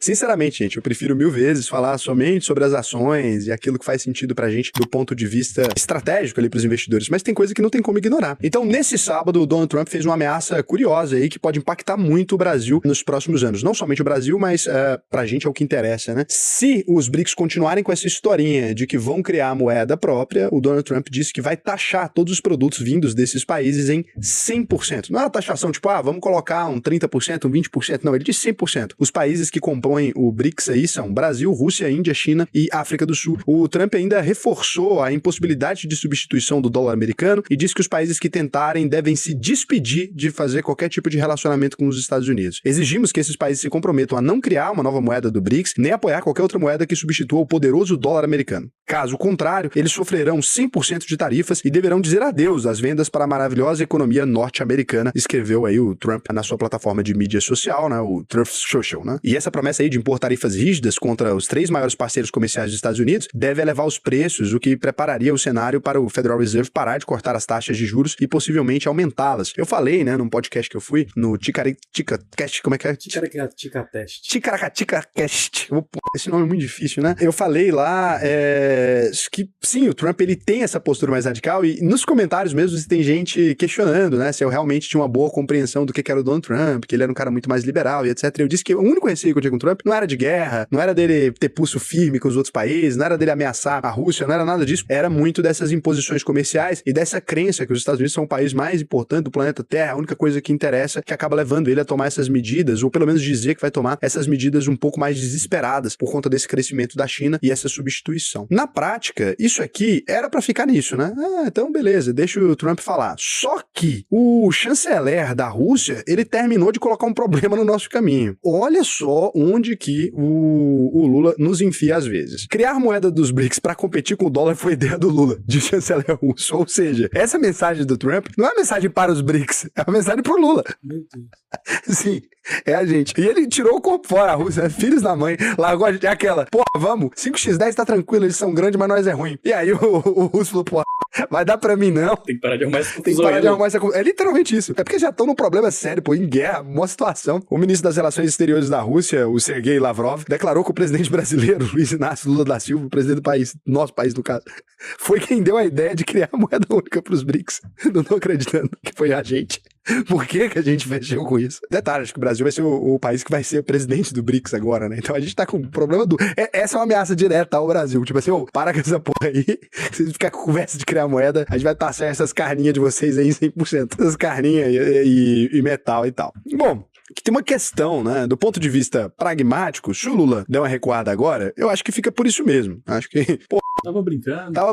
Sinceramente, gente, eu prefiro 1000 vezes falar somente sobre as ações e aquilo que faz sentido pra gente do ponto de vista estratégico ali pros investidores, mas tem coisa que não tem como ignorar. Então, nesse sábado, o Donald Trump fez uma ameaça curiosa aí que pode impactar muito o Brasil nos próximos anos. Não somente o Brasil, mas pra gente é o que interessa, né? Se os BRICS continuarem com essa historinha de que vão criar moeda própria, o Donald Trump disse que vai taxar todos os produtos vindos desses países em 100%. Não é uma taxação tipo, vamos colocar um 30%, um 20%. Não, ele disse 100%. Os países que compõem o BRICS aí são Brasil, Rússia, Índia, China e África do Sul. O Trump ainda reforçou a impossibilidade de substituição do dólar americano e disse que os países que tentarem devem se despedir de fazer qualquer tipo de relacionamento com os Estados Unidos. Exigimos que esses países se comprometam a não criar uma nova moeda do BRICS, nem apoiar qualquer outra moeda que substitua o poderoso dólar americano. Caso contrário, eles sofrerão 100% de tarifas e deverão dizer adeus às vendas para a maravilhosa economia norte-americana, escreveu aí o Trump na sua plataforma de mídia social, né, o Truth Social, né? E essa promessa aí de impor tarifas rígidas contra os 3 maiores parceiros comerciais dos Estados Unidos deve elevar os preços, o que prepararia o cenário para o Federal Reserve parar de cortar as taxas de juros e possivelmente aumentá-las. Eu falei, né, num podcast que eu fui, no Ticaracatecast, como é que é? Ticaracatecast. Esse nome é muito difícil, né? Eu falei lá que, sim, o Trump, ele tem essa postura mais radical e nos comentários mesmo tem gente questionando, né, se eu realmente tinha uma boa compreensão do que era o Donald Trump, que ele era um cara muito mais liberal e etc. Eu disse que o único receio que eu tinha com o Trump não era de guerra, não era dele ter pulso firme com os outros países, não era dele ameaçar a Rússia, não era nada disso. Era muito dessas imposições comerciais e dessa crença que os Estados Unidos são o país mais importante do planeta Terra, a única coisa que interessa que acaba levando ele a tomar essas medidas, ou pelo menos dizer que vai tomar essas medidas um pouco mais desesperadas por conta desse crescimento da China e essa substituição. Na prática, isso aqui era pra ficar nisso, né? Então beleza, deixa o Trump falar. Só que o chanceler da Rússia, ele terminou de colocar um problema no nosso caminho. Olha só onde que o Lula nos enfia às vezes. Criar moeda dos BRICS para competir com o dólar foi ideia do Lula, de chanceler russo. Ou seja, essa mensagem do Trump não é uma mensagem para os BRICS, é uma mensagem pro Lula. Meu Deus. Sim, é a gente. E ele tirou o corpo fora, a Rússia, filhos da mãe, largou a gente, é aquela, vamos, 5x10 tá tranquilo, eles são grandes, mas nós é ruim. E aí o russo falou, vai dar pra mim não. Tem que parar de arrumar essa confusão. Tem que parar de arrumar essa confusão. É literalmente isso. É porque já estão num problema sério, em guerra, uma situação. O ministro das Relações Exteriores da Rússia, o Sergei Lavrov, declarou que o presidente brasileiro, Luiz Inácio Lula da Silva, o presidente do país, nosso país no caso, foi quem deu a ideia de criar a moeda única pros BRICS. Não tô acreditando que foi a gente. Por que a gente mexeu com isso? Detalhe, acho que o Brasil vai ser o país que vai ser o presidente do BRICS agora, né? Então a gente tá com um problema essa é uma ameaça direta ao Brasil. Tipo assim, para com essa porra aí. Vocês ficar com conversa de criar moeda, a gente vai taxar essas carninhas de vocês aí em 100%. Essas carninhas e metal e tal. Bom, que tem uma questão, né? Do ponto de vista pragmático, se o Lula der uma recuada agora, eu acho que fica por isso mesmo. Acho que, Tava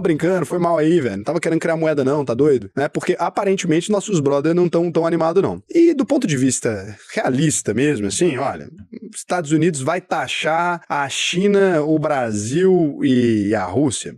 brincando, foi mal aí, velho. Não tava querendo criar moeda não, tá doido? Né? Porque aparentemente nossos brothers não estão tão animados não. E do ponto de vista realista mesmo, assim, olha, os Estados Unidos vai taxar a China, o Brasil e a Rússia?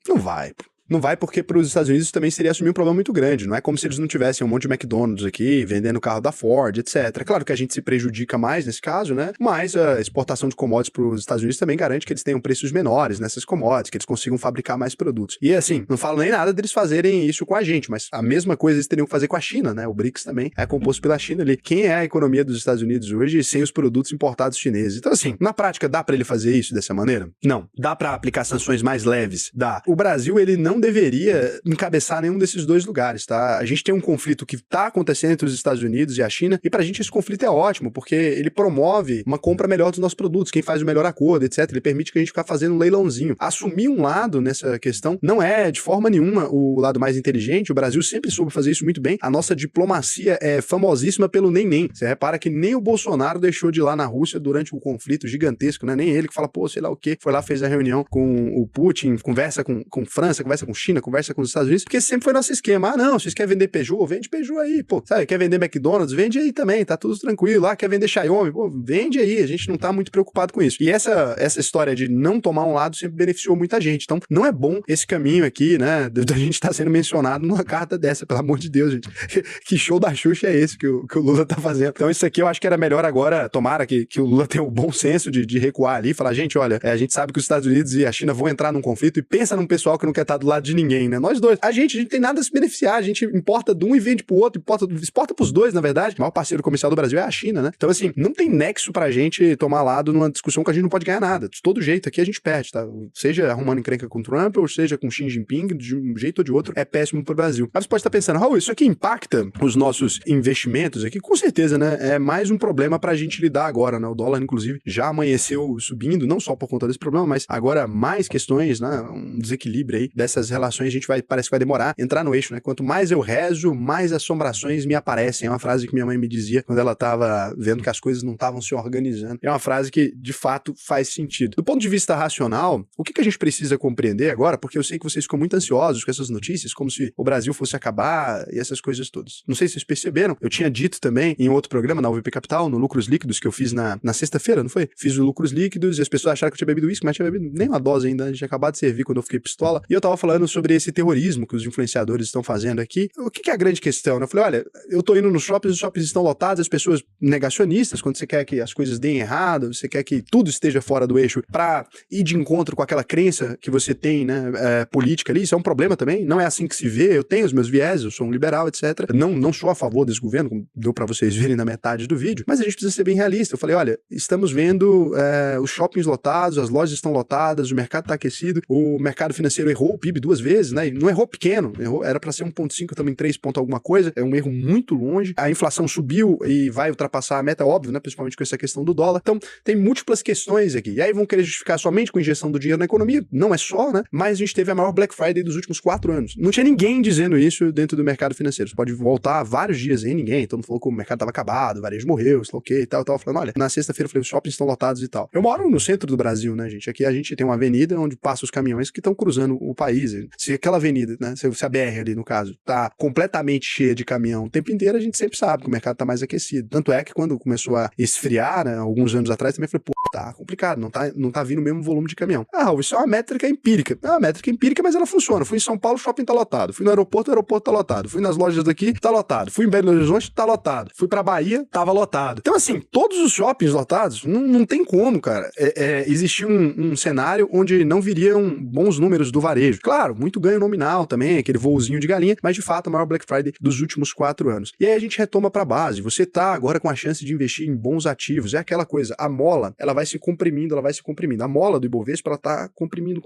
Não vai, pô. Não vai porque para os Estados Unidos também seria assumir um problema muito grande. Não é como se eles não tivessem um monte de McDonald's aqui, vendendo carro da Ford, etc. É claro que a gente se prejudica mais nesse caso, né? Mas a exportação de commodities para os Estados Unidos também garante que eles tenham preços menores nessas commodities, que eles consigam fabricar mais produtos. E assim, não falo nem nada deles fazerem isso com a gente, mas a mesma coisa eles teriam que fazer com a China, né? O BRICS também é composto pela China ali. Quem é a economia dos Estados Unidos hoje sem os produtos importados chineses? Então assim, na prática, dá para ele fazer isso dessa maneira? Não. Dá para aplicar sanções mais leves? Dá. O Brasil, ele não deveria encabeçar nenhum desses dois lugares, tá? A gente tem um conflito que tá acontecendo entre os Estados Unidos e a China, e pra gente esse conflito é ótimo, porque ele promove uma compra melhor dos nossos produtos, quem faz o melhor acordo, etc. Ele permite que a gente ficar fazendo um leilãozinho. Assumir um lado nessa questão não é, de forma nenhuma, o lado mais inteligente. O Brasil sempre soube fazer isso muito bem. A nossa diplomacia é famosíssima pelo nem-nem. Você repara que nem o Bolsonaro deixou de ir lá na Rússia durante o conflito gigantesco, né? Nem ele que fala, sei lá o quê, foi lá, fez a reunião com o Putin, conversa com França, conversa com China, conversa com os Estados Unidos, porque sempre foi nosso esquema. Não, vocês querem vender Peugeot? Vende Peugeot aí, sabe? Quer vender McDonald's? Vende aí também, tá tudo tranquilo. Lá, quer vender Xiaomi? Vende aí, a gente não tá muito preocupado com isso. E essa história de não tomar um lado sempre beneficiou muita gente. Então, não é bom esse caminho aqui, né, da gente tá sendo mencionado numa carta dessa, pelo amor de Deus, gente. Que show da Xuxa é esse que o Lula tá fazendo? Então, isso aqui eu acho que era melhor agora, tomara que o Lula tenha o bom senso de recuar ali e falar, gente, olha, a gente sabe que os Estados Unidos e a China vão entrar num conflito e pensa num pessoal que não quer estar do lado lado de ninguém, né? Nós dois. A gente tem nada a se beneficiar, a gente importa de um e vende pro outro, exporta pros dois, na verdade. O maior parceiro comercial do Brasil é a China, né? Então, assim, não tem nexo pra gente tomar lado numa discussão que a gente não pode ganhar nada. De todo jeito, aqui a gente perde, tá? Seja arrumando encrenca com o Trump, ou seja com Xi Jinping, de um jeito ou de outro, é péssimo pro Brasil. Mas você pode estar pensando, Raul, isso aqui impacta os nossos investimentos aqui? Com certeza, né? É mais um problema pra gente lidar agora, né? O dólar, inclusive, já amanheceu subindo, não só por conta desse problema, mas agora mais questões, né? Um desequilíbrio aí dessas relações, a gente parece que vai demorar a entrar no eixo, né? Quanto mais eu rezo, mais assombrações me aparecem. É uma frase que minha mãe me dizia quando ela estava vendo que as coisas não estavam se organizando. É uma frase que, de fato, faz sentido. Do ponto de vista racional, o que a gente precisa compreender agora, porque eu sei que vocês ficam muito ansiosos com essas notícias, como se o Brasil fosse acabar e essas coisas todas. Não sei se vocês perceberam, eu tinha dito também em outro programa, na UVP Capital, no Lucros Líquidos, que eu fiz na sexta-feira, não foi? Fiz o Lucros Líquidos e as pessoas acharam que eu tinha bebido uísque, mas tinha bebido nem uma dose ainda, a gente tinha acabado de servir quando eu fiquei pistola. E eu tava falando sobre esse terrorismo que os influenciadores estão fazendo aqui. O que é a grande questão? Eu falei, olha, eu tô indo nos shoppings, os shoppings estão lotados, as pessoas negacionistas, quando você quer que as coisas deem errado, você quer que tudo esteja fora do eixo pra ir de encontro com aquela crença que você tem, né, política ali, isso é um problema também, não é assim que se vê, eu tenho os meus viés, eu sou um liberal, etc. Não sou a favor desse governo, como deu pra vocês verem na metade do vídeo, mas a gente precisa ser bem realista. Eu falei, olha, estamos vendo os shoppings lotados, as lojas estão lotadas, o mercado tá aquecido, o mercado financeiro errou o PIB 2 vezes, né, e não errou pequeno, era pra ser 1,5, também 3 ponto alguma coisa, é um erro muito longe, a inflação subiu e vai ultrapassar a meta, óbvio, né, principalmente com essa questão do dólar, então tem múltiplas questões aqui, e aí vão querer justificar somente com injeção do dinheiro na economia, não é só, né, mas a gente teve a maior Black Friday dos últimos 4 anos, não tinha ninguém dizendo isso dentro do mercado financeiro, você pode voltar vários dias aí, ninguém, todo mundo falou que o mercado tava acabado, o varejo morreu, sei lá o que e tal, eu tava falando, olha, na sexta-feira eu falei, os shoppings estão lotados e tal. Eu moro no centro do Brasil, né, gente, aqui a gente tem uma avenida onde passam os caminhões que estão cruzando o país, se aquela avenida, né, se a BR ali, no caso, tá completamente cheia de caminhão o tempo inteiro, a gente sempre sabe que o mercado tá mais aquecido, tanto é que quando começou a esfriar, né, alguns anos atrás, também falei, pô, tá complicado, não tá vindo o mesmo volume de caminhão. Ah, isso é uma métrica empírica. É uma métrica empírica, mas ela funciona. Fui em São Paulo, o shopping tá lotado. Fui no aeroporto, o aeroporto tá lotado. Fui nas lojas daqui, tá lotado. Fui em Belo Horizonte, tá lotado. Fui pra Bahia, tava lotado. Então, assim, todos os shoppings lotados, não tem como, cara, existir um cenário onde não viriam bons números do varejo. Claro, muito ganho nominal também, aquele voozinho de galinha, mas de fato a maior Black Friday dos últimos 4 anos. E aí a gente retoma pra base. Você tá agora com a chance de investir em bons ativos. É aquela coisa, a mola, ela vai se comprimindo, ela vai se comprimindo. A mola do Ibovespa, ela tá comprimindo.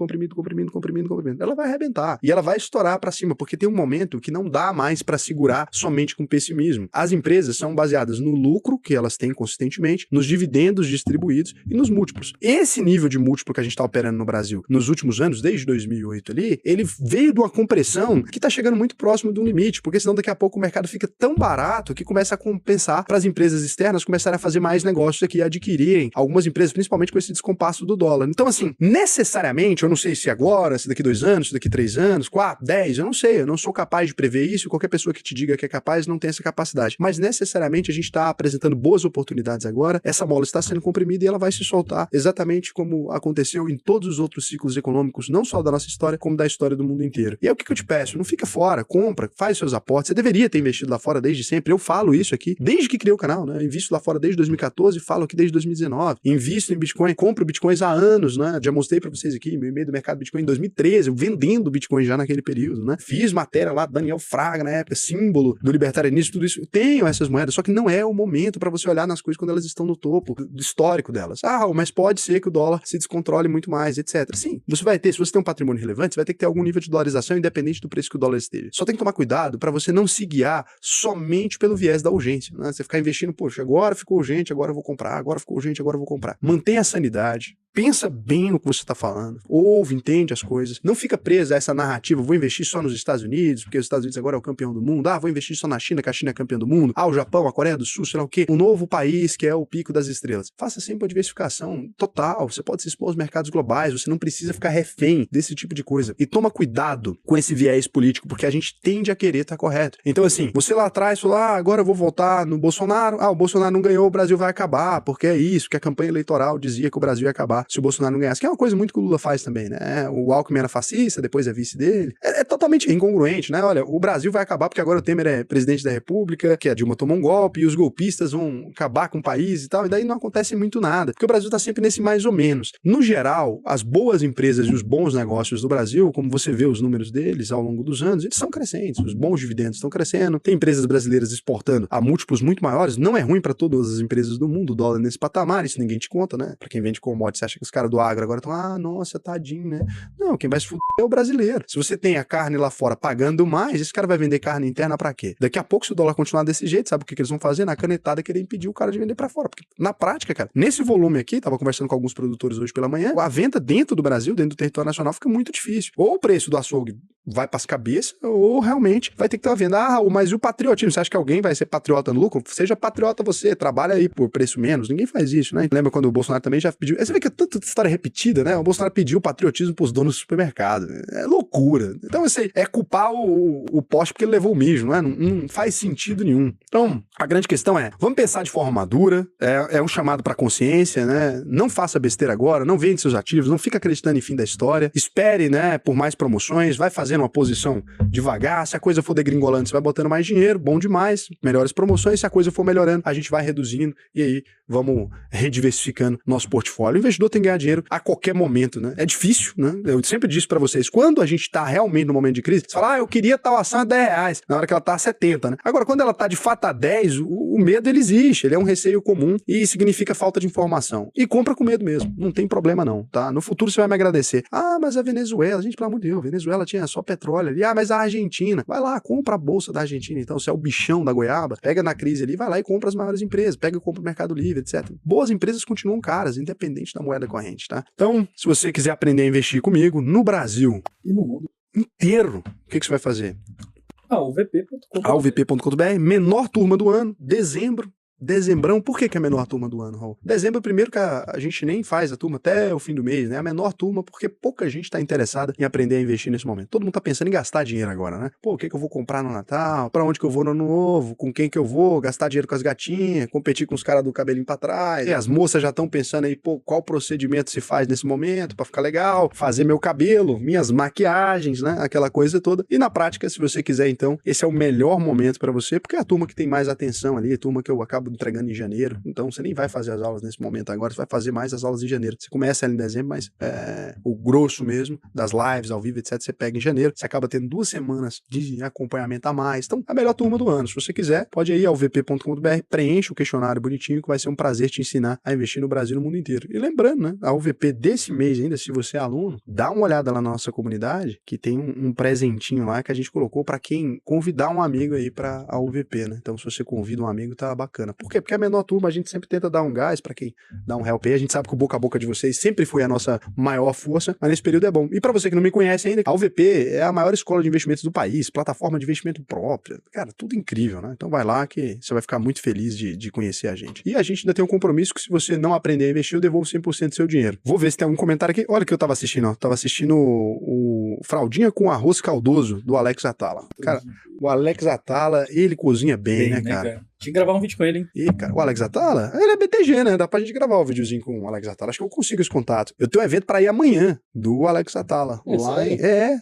Ela vai arrebentar. E ela vai estourar pra cima, porque tem um momento que não dá mais pra segurar somente com pessimismo. As empresas são baseadas no lucro que elas têm consistentemente, nos dividendos distribuídos e nos múltiplos. Esse nível de múltiplo que a gente tá operando no Brasil nos últimos anos, desde 2008 ali, ele veio de uma compressão que tá chegando muito próximo de um limite, porque senão daqui a pouco o mercado fica tão barato que começa a compensar para as empresas externas começarem a fazer mais negócios aqui, adquirirem algumas empresas, principalmente com esse descompasso do dólar. Então, assim, necessariamente, eu não sei se agora, se daqui 2 anos, se daqui 3 anos, 4, 10, eu não sei, eu não sou capaz de prever isso, qualquer pessoa que te diga que é capaz não tem essa capacidade. Mas necessariamente a gente está apresentando boas oportunidades agora, essa mola está sendo comprimida e ela vai se soltar exatamente como aconteceu em todos os outros ciclos econômicos, não só da nossa história, como da história do mundo inteiro. E aí o que eu te peço? Não fica fora, compra, faz seus aportes, você deveria ter investido lá fora desde sempre, eu falo isso aqui, desde que criei o canal, né? Eu invisto lá fora desde 2014 e falo aqui desde 2019. Invisto em Bitcoin, compro Bitcoins há anos, né? Já mostrei pra vocês aqui, meu meio do mercado Bitcoin em 2013, eu vendendo Bitcoin já naquele período, né? Fiz matéria lá, Daniel Fraga na época, símbolo do libertarianismo, tudo isso. Eu tenho essas moedas, só que não é o momento pra você olhar nas coisas quando elas estão no topo do histórico delas. Ah, mas pode ser que o dólar se descontrole muito mais, etc. Sim, você vai ter, se você tem um patrimônio relevante, você vai ter que ter algum nível de dolarização independente do preço que o dólar esteja. Só tem que tomar cuidado pra você não se guiar somente pelo viés da urgência, né? Você ficar investindo, poxa, agora ficou urgente, agora eu vou comprar, agora ficou urgente, agora eu vou comprar. Mantenha a sanidade. Pensa bem no que você está falando, ouve, entende as coisas, não fica preso a essa narrativa, vou investir só nos Estados Unidos, porque os Estados Unidos agora é o campeão do mundo, vou investir só na China, que a China é campeã do mundo, o Japão, a Coreia do Sul, sei lá o quê, um novo país que é o pico das estrelas. Faça sempre uma diversificação total, você pode se expor aos mercados globais, você não precisa ficar refém desse tipo de coisa. E toma cuidado com esse viés político, porque a gente tende a querer estar correto. Então assim, você lá atrás falou, agora eu vou votar no Bolsonaro, o Bolsonaro não ganhou, o Brasil vai acabar, porque é isso, que a campanha eleitoral dizia que o Brasil ia acabar. lá se o Bolsonaro não ganhasse, que é uma coisa muito que o Lula faz também, né? O Alckmin era fascista, depois é vice dele. É totalmente incongruente, né? Olha, o Brasil vai acabar porque agora o Temer é presidente da República, que a Dilma tomou um golpe, e os golpistas vão acabar com o país e tal, e daí não acontece muito nada, porque o Brasil tá sempre nesse mais ou menos. No geral, as boas empresas e os bons negócios do Brasil, como você vê os números deles ao longo dos anos, eles são crescentes, os bons dividendos estão crescendo, tem empresas brasileiras exportando a múltiplos muito maiores, não é ruim para todas as empresas do mundo, o dólar nesse patamar, isso ninguém te conta, né? Pra quem vende commodities, você acha que os caras do agro agora estão, nossa, tadinho, né? Não, quem vai se fuder é o brasileiro. Se você tem a carne lá fora pagando mais, esse cara vai vender carne interna pra quê? Daqui a pouco, se o dólar continuar desse jeito, sabe o que eles vão fazer? Na canetada, querer impedir o cara de vender pra fora. Porque, na prática, cara, nesse volume aqui, tava conversando com alguns produtores hoje pela manhã, a venda dentro do Brasil, dentro do território nacional, fica muito difícil. Ou o preço do açougue vai pras cabeças, ou realmente vai ter que ter uma venda. Mas e o patriotismo? Você acha que alguém vai ser patriota no lucro? Seja patriota você, trabalha aí por preço menos. Ninguém faz isso, né? Lembra quando o Bolsonaro também já pediu... Você vê que é tanta história repetida, né? O Bolsonaro pediu patriotismo pros donos do supermercado. É loucura. Então, você é culpar o poste porque ele levou o mijo, não é? Não faz sentido nenhum. Então, a grande questão é, vamos pensar de forma madura, é um chamado pra consciência, né? Não faça besteira agora, não vende seus ativos, não fica acreditando em fim da história, espere, né, por mais promoções, vai fazendo uma posição devagar, se a coisa for degringolando, você vai botando mais dinheiro, bom demais, melhores promoções, se a coisa for melhorando, a gente vai reduzindo e aí vamos rediversificando nosso portfólio. O investidor tem que ganhar dinheiro a qualquer momento, né? É difícil, né? Eu sempre disse pra vocês, quando a gente tá realmente no momento de crise, você fala, eu queria tal ação a R$10, na hora que ela tá a 70, né? Agora, quando ela tá de fato a 10, o medo ele existe, ele é um receio comum e significa falta de informação. E compra com medo mesmo, não tem problema não, tá? No futuro você vai me agradecer. Mas a Venezuela, gente, pelo amor de Deus, a Venezuela tinha só petróleo ali. Mas a Argentina, vai lá, compra a bolsa da Argentina, então, se é o bichão da goiaba, pega na crise ali, vai lá e compra as maiores empresas, pega e compra o Mercado Livre, etc. Boas empresas continuam caras, independente da moeda corrente, tá? Então, se você quiser aprender a investir comigo, no Brasil e no mundo inteiro, o que você vai fazer? AUVP.com.br. AUVP.com.br, menor turma do ano, dezembro. Dezembrão, por que é a menor turma do ano, Raul? Dezembro, primeiro que a gente nem faz a turma até o fim do mês, né? A menor turma porque pouca gente está interessada em aprender a investir nesse momento. Todo mundo tá pensando em gastar dinheiro agora, né? Pô, o que eu vou comprar no Natal? Pra onde que eu vou no Ano Novo? Com quem que eu vou? Gastar dinheiro com as gatinhas? Competir com os caras do cabelinho pra trás? E as moças já estão pensando aí, pô, qual procedimento se faz nesse momento pra ficar legal? Fazer meu cabelo, minhas maquiagens, né? Aquela coisa toda. E na prática, se você quiser, então, esse é o melhor momento pra você, porque é a turma que tem mais atenção ali, a turma que eu acabo entregando em janeiro, então você nem vai fazer as aulas nesse momento agora, você vai fazer mais as aulas em janeiro. Você começa ela em dezembro, mas o grosso mesmo das lives ao vivo, etc, você pega em janeiro, você acaba tendo 2 semanas de acompanhamento a mais. Então, a melhor turma do ano. Se você quiser, pode ir ao vp.com.br, preenche o questionário bonitinho, que vai ser um prazer te ensinar a investir no Brasil e no mundo inteiro. E lembrando, né, a UVP desse mês ainda, se você é aluno, dá uma olhada lá na nossa comunidade, que tem um presentinho lá que a gente colocou para quem convidar um amigo aí para a UVP, né? Então, se você convida um amigo, tá bacana. Por quê? Porque a menor turma, a gente sempre tenta dar um gás pra quem dá um help aí. A gente sabe que o boca a boca de vocês sempre foi a nossa maior força, mas nesse período é bom. E pra você que não me conhece ainda, a UVP é a maior escola de investimentos do país, plataforma de investimento própria. Cara, tudo incrível, né? Então vai lá que você vai ficar muito feliz de conhecer a gente. E a gente ainda tem um compromisso que se você não aprender a investir, eu devolvo 100% do seu dinheiro. Vou ver se tem algum comentário aqui. Olha o que eu tava assistindo, ó. Tava assistindo o Fraldinha com Arroz Caldoso, do Alex Atala. Cara, o Alex Atala, ele cozinha bem, né, cara? Tinha que gravar um vídeo com ele, hein? E, cara, o Alex Atala, ele é BTG, né? Dá pra gente gravar o videozinho com o Alex Atala. Acho que eu consigo esse contato. Eu tenho um evento pra ir amanhã do Alex Atala.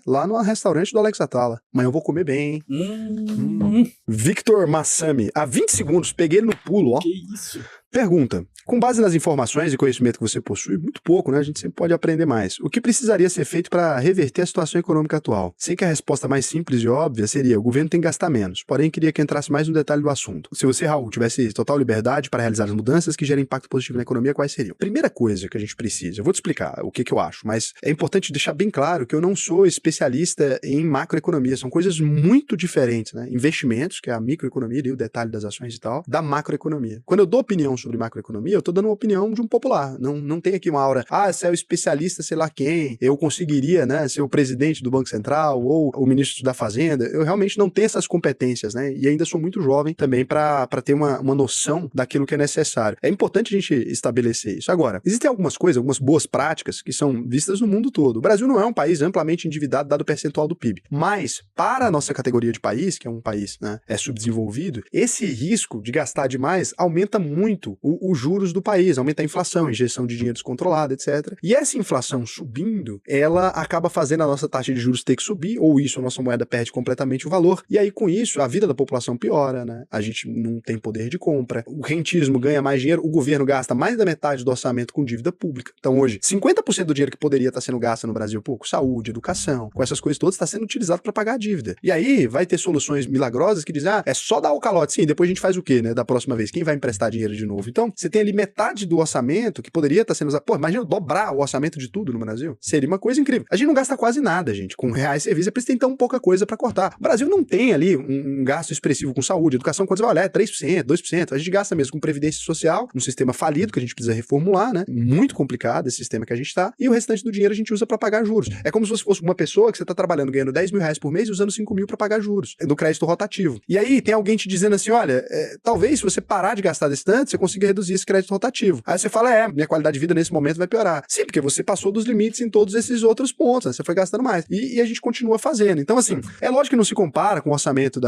Lá no restaurante do Alex Atala. Amanhã eu vou comer bem, hein? Victor Massami. Há 20 segundos, peguei ele no pulo, ó. Que isso? Pergunta. Com base nas informações e conhecimento que você possui, muito pouco, né? A gente sempre pode aprender mais. O que precisaria ser feito para reverter a situação econômica atual? Sei que a resposta mais simples e óbvia seria: o governo tem que gastar menos. Porém, queria que entrasse mais no detalhe do assunto. Se você, Raul, tivesse total liberdade para realizar as mudanças que gerem impacto positivo na economia, quais seriam? Primeira coisa que a gente precisa, eu vou te explicar o que eu acho, mas é importante deixar bem claro que eu não sou especialista em macroeconomia. São coisas muito diferentes, né? Investimentos, que é a microeconomia e o detalhe das ações e tal, da macroeconomia. Quando eu dou opinião sobre macroeconomia, eu tô dando uma opinião de um popular. Não tem aqui uma aura, você é o especialista, sei lá quem, eu conseguiria, né, ser o presidente do Banco Central ou o ministro da Fazenda. Eu realmente não tenho essas competências, né, e ainda sou muito jovem também para ter uma noção daquilo que é necessário. É importante a gente estabelecer isso. Agora, existem algumas coisas, algumas boas práticas que são vistas no mundo todo. O Brasil não é um país amplamente endividado dado o percentual do PIB, mas para a nossa categoria de país, que é um país, né, subdesenvolvido, esse risco de gastar demais aumenta muito muito os juros do país, aumenta a inflação, injeção de dinheiro descontrolada, etc. E essa inflação subindo, ela acaba fazendo a nossa taxa de juros ter que subir, ou isso, a nossa moeda perde completamente o valor, e aí com isso, a vida da população piora, né? A gente não tem poder de compra, o rentismo ganha mais dinheiro, o governo gasta mais da metade do orçamento com dívida pública. Então hoje, 50% do dinheiro que poderia estar sendo gasto no Brasil, com saúde, educação, com essas coisas todas, está sendo utilizado para pagar a dívida. E aí vai ter soluções milagrosas que dizem, é só dar o calote, sim, depois a gente faz o quê, né, da próxima vez? Quem vai emprestar dinheiro de novo? Então, você tem ali metade do orçamento que poderia estar sendo usado. Pô, imagina dobrar o orçamento de tudo no Brasil. Seria uma coisa incrível. A gente não gasta quase nada, gente, com reais serviços, é por isso que tem tão pouca coisa para cortar. O Brasil não tem ali um gasto expressivo com saúde, educação, quando você vai olhar, é 3%, 2%. A gente gasta mesmo com previdência social, um sistema falido que a gente precisa reformular, né? Muito complicado esse sistema que a gente tá, e o restante do dinheiro a gente usa para pagar juros. É como se você fosse uma pessoa que você tá trabalhando ganhando 10 mil reais por mês e usando 5 mil para pagar juros do crédito rotativo. E aí tem alguém te dizendo assim, olha, talvez se você parar de gastar desse tanto, você consiga reduzir esse crédito rotativo. Aí você fala, minha qualidade de vida nesse momento vai piorar. Sim, porque você passou dos limites em todos esses outros pontos, né? Você foi gastando mais. E a gente continua fazendo. Então, assim, é lógico que não se compara com o orçamento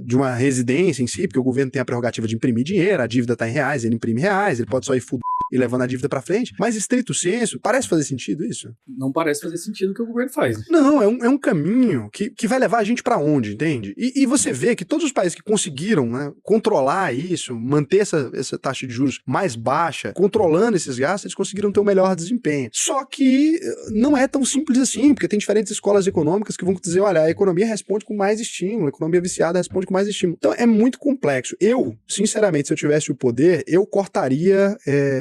de uma residência em si, porque o governo tem a prerrogativa de imprimir dinheiro, a dívida tá em reais, ele imprime reais, ele pode só ir e levando a dívida pra frente, mas estrito senso, parece fazer sentido isso? Não parece fazer sentido o que o governo faz. Né? Não, é um caminho que vai levar a gente pra onde, entende? E você vê que todos os países que conseguiram, né, controlar isso, manter essa taxa de juros mais baixa, controlando esses gastos, eles conseguiram ter um melhor desempenho. Só que não é tão simples assim, porque tem diferentes escolas econômicas que vão dizer, olha, a economia responde com mais estímulo, a economia viciada responde com mais estímulo. Então é muito complexo. Eu, sinceramente, se eu tivesse o poder, eu cortaria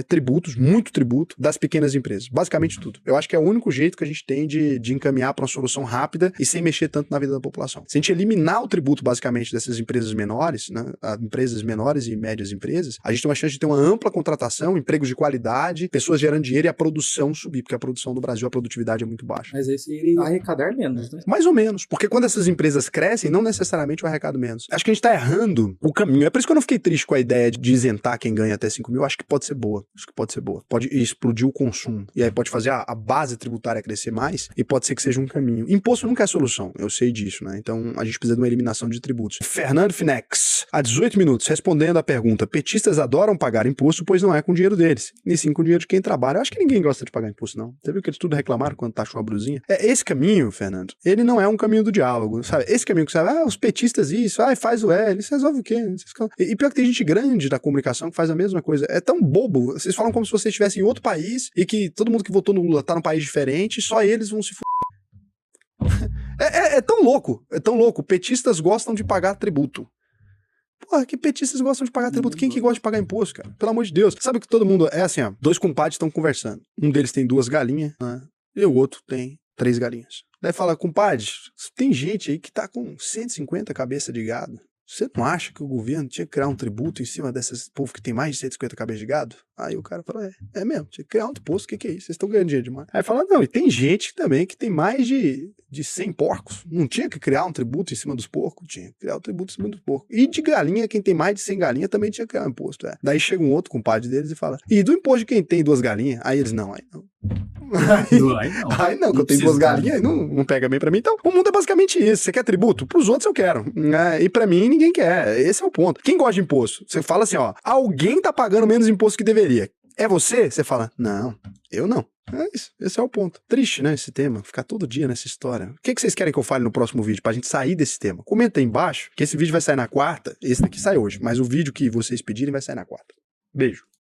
tributos, muito tributo, das pequenas empresas. Basicamente tudo. Eu acho que é o único jeito que a gente tem de encaminhar para uma solução rápida e sem mexer tanto na vida da população. Se a gente eliminar o tributo, basicamente, dessas empresas menores, né, empresas menores e médias empresas, a gente tem uma chance de ter uma ampla contratação, empregos de qualidade, pessoas gerando dinheiro e a produção subir, porque a produção do Brasil, a produtividade é muito baixa. Mas aí você iria arrecadar menos, né? Mais ou menos, porque quando essas empresas crescem, não necessariamente o arrecado menos. Acho que a gente tá errando o caminho. É por isso que eu não fiquei triste com a ideia de isentar quem ganha até 5 mil. Acho que pode ser boa. Pode explodir o consumo. E aí pode fazer a base tributária crescer mais e pode ser que seja um caminho. Imposto nunca é solução, eu sei disso, né? Então a gente precisa de uma eliminação de tributos. Fernando Finex, há 18 minutos, respondendo à pergunta: petistas adoram pagar imposto, pois não é com o dinheiro deles, e sim com o dinheiro de quem trabalha. Eu acho que ninguém gosta de pagar imposto, não. Você viu que eles tudo reclamaram quando taxou a brusinha? Esse caminho, Fernando, ele não é um caminho do diálogo, sabe? Esse caminho que você sabe, os petistas isso, faz o L, isso resolve o quê? E pior que tem gente grande da comunicação que faz a mesma coisa. É tão bobo. Vocês falam como se você estivesse em outro país e que todo mundo que votou no Lula tá num país diferente, só eles vão se é tão louco, é tão louco. Petistas gostam de pagar tributo. Porra, que petistas gostam de pagar tributo? Quem que gosta de pagar imposto, cara? Pelo amor de Deus. Sabe que todo mundo é assim, ó. Dois compadres estão conversando. Um deles tem 2 galinhas, né? E o outro tem 3 galinhas. Daí fala, compadre, tem gente aí que tá com 150 cabeças de gado. Você não acha que o governo tinha que criar um tributo em cima desses povo que tem mais de 150 cabeças de gado? Aí o cara fala, é mesmo, tinha que criar um imposto, o que é isso? Vocês estão ganhando dinheiro demais. Aí fala, não, e tem gente também que tem mais de 100 porcos. Não tinha que criar um tributo em cima dos porcos? Tinha que criar um tributo em cima dos porcos. E de galinha, quem tem mais de 100 galinhas também tinha que criar um imposto. Daí chega um outro compadre deles e fala, e do imposto de quem tem 2 galinhas? Aí eles, não, aí não. Aí não, que eu tenho 2 galinhas, aí não pega bem pra mim. Então, o mundo é basicamente isso. Você quer tributo? Pros outros eu quero. E pra mim, ninguém quer. Esse é o ponto. Quem gosta de imposto? Você fala assim, ó, alguém tá pagando menos imposto que deveria. É você? Você fala, não, eu não. É isso, esse é o ponto. Triste, né, esse tema, ficar todo dia nessa história. O que vocês querem que eu fale no próximo vídeo pra gente sair desse tema? Comenta aí embaixo, que esse vídeo vai sair na quarta, esse daqui sai hoje, mas o vídeo que vocês pedirem vai sair na quarta. Beijo.